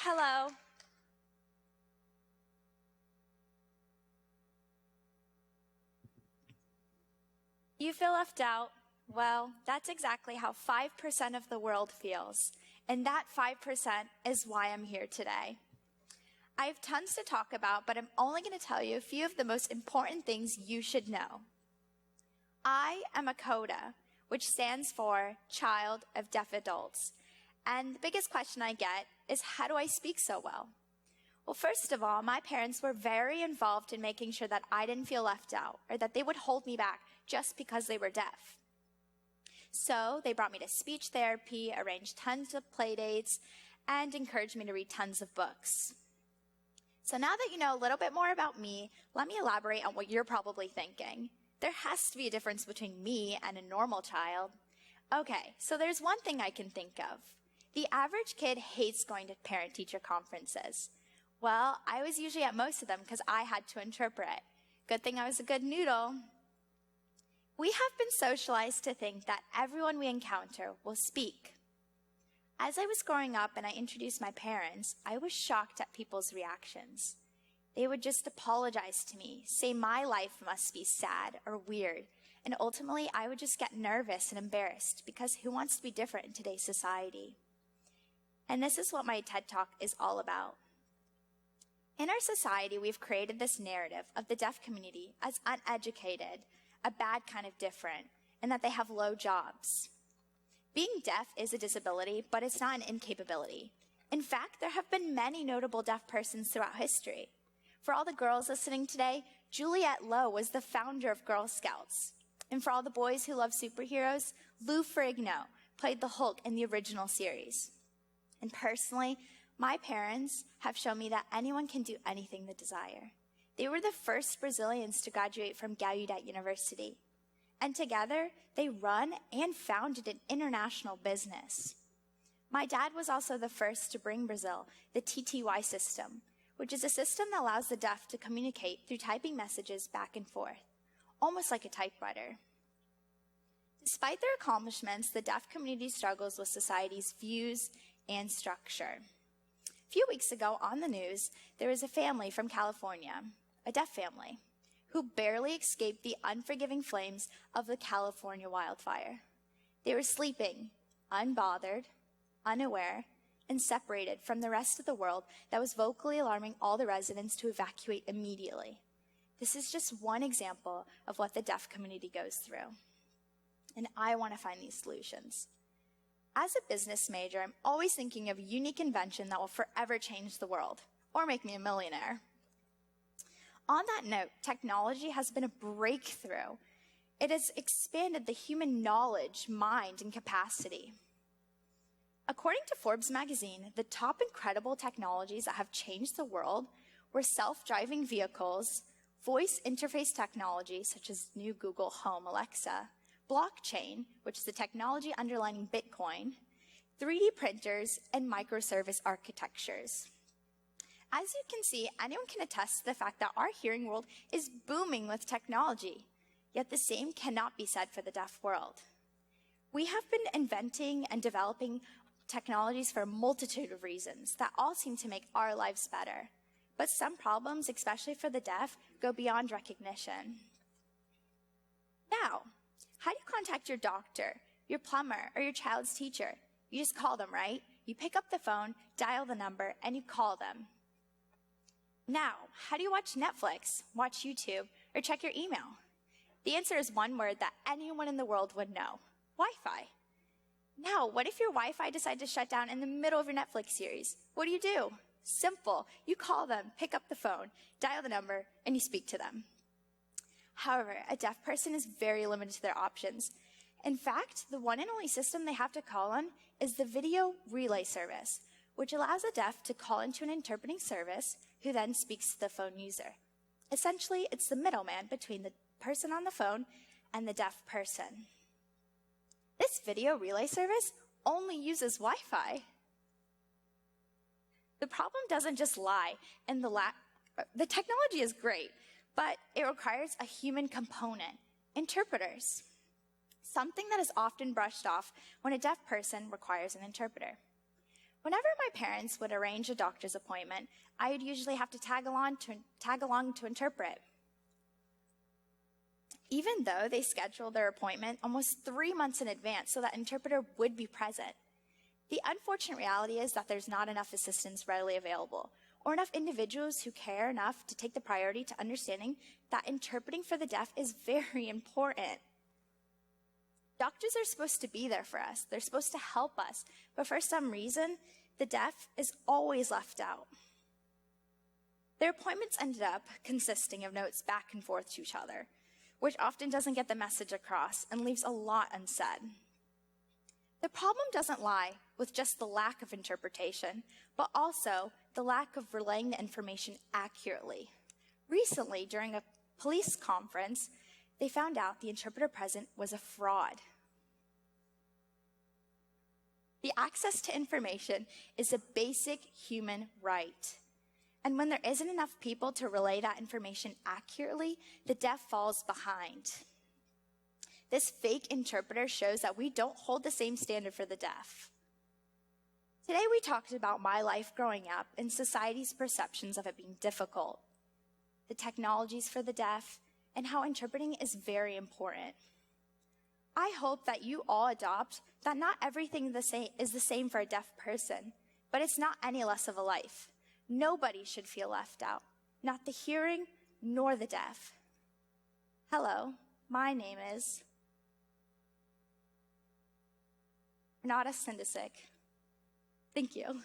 Hello. You feel left out? Well, that's exactly how 5% of the world feels. And that 5% is why I'm here today. I have tons to talk about, but I'm only going to tell you a few of the most important things you should know. I am a CODA, which stands for Child of Deaf Adults. And the biggest question I get is, how do I speak so well? Well, first of all, my parents were very involved in making sure that I didn't feel left out or that they would hold me back just because they were deaf. So they brought me to speech therapy, arranged tons of play dates, and encouraged me to read tons of books. So now that you know a little bit more about me, let me elaborate on what you're probably thinking. There has to be a difference between me and a normal child. Okay, so there's one thing I can think of. The average kid hates going to parent-teacher conferences. Well, I was usually at most of them because I had to interpret. Good thing I was a good noodle. We have been socialized to think that everyone we encounter will speak. As I was growing up and I introduced my parents, I was shocked at people's reactions. They would just apologize to me, say my life must be sad or weird, and ultimately I would just get nervous and embarrassed because who wants to be different in today's society? And this is what my TED Talk is all about. In our society, we've created this narrative of the deaf community as uneducated, a bad kind of different, and that they have low jobs. Being deaf is a disability, but it's not an incapability. In fact, there have been many notable deaf persons throughout history. For all the girls listening today, Juliette Lowe was the founder of Girl Scouts. And for all the boys who love superheroes, Lou Ferrigno played the Hulk in the original series. And personally, my parents have shown me that anyone can do anything they desire. They were the first Brazilians to graduate from Gaudet University. And together, they run and founded an international business. My dad was also the first to bring Brazil the TTY system, which is a system that allows the deaf to communicate through typing messages back and forth, almost like a typewriter. Despite their accomplishments, the deaf community struggles with society's views and structure. A few weeks ago on the news, there was a family from California, a deaf family, who barely escaped the unforgiving flames of the California wildfire. They were sleeping, unbothered, unaware, and separated from the rest of the world that was vocally alarming all the residents to evacuate immediately. This is just one example of what the deaf community goes through. And I want to find these solutions. As a business major, I'm always thinking of a unique invention that will forever change the world, or make me a millionaire. On that note, technology has been a breakthrough. It has expanded the human knowledge, mind, and capacity. According to Forbes magazine, the top incredible technologies that have changed the world were self-driving vehicles, voice interface technology, such as new Google Home Alexa, blockchain, which is the technology underlying Bitcoin, 3D printers, and microservice architectures. As you can see, anyone can attest to the fact that our hearing world is booming with technology, yet the same cannot be said for the deaf world. We have been inventing and developing technologies for a multitude of reasons that all seem to make our lives better. But some problems, especially for the deaf, go beyond recognition. Now, how do you contact your doctor, your plumber, or your child's teacher? You just call them, right? You pick up the phone, dial the number, and you call them. Now, how do you watch Netflix, watch YouTube, or check your email? The answer is one word that anyone in the world would know: Wi-Fi. Now, what if your Wi-Fi decides to shut down in the middle of your Netflix series? What do? Simple. You call them, pick up the phone, dial the number, and you speak to them. However, a deaf person is very limited to their options. In fact, the one and only system they have to call on is the video relay service, which allows a deaf to call into an interpreting service who then speaks to the phone user. Essentially, it's the middleman between the person on the phone and the deaf person. This video relay service only uses Wi-Fi. The problem doesn't just lie in the technology is great, but it requires a human component, interpreters. Something that is often brushed off when a deaf person requires an interpreter. Whenever my parents would arrange a doctor's appointment, I would usually have to tag along to interpret. Even though they scheduled their appointment almost 3 months in advance so that interpreter would be present. The unfortunate reality is that there's not enough assistance readily available, or enough individuals who care enough to take the priority to understanding that interpreting for the deaf is very important. Doctors are supposed to be there for us. They're supposed to help us. But for some reason, the deaf is always left out. Their appointments ended up consisting of notes back and forth to each other, which often doesn't get the message across and leaves a lot unsaid. The problem doesn't lie with just the lack of interpretation, but also the lack of relaying the information accurately. Recently, during a police conference, they found out the interpreter present was a fraud. The access to information is a basic human right. And when there isn't enough people to relay that information accurately, the deaf falls behind. This fake interpreter shows that we don't hold the same standard for the deaf. Today we talked about my life growing up and society's perceptions of it being difficult, the technologies for the deaf, and how interpreting is very important. I hope that you all adopt that not everything is the same for a deaf person, but it's not any less of a life. Nobody should feel left out, not the hearing nor the deaf. Hello, my name is Renata Sindicic. Thank you.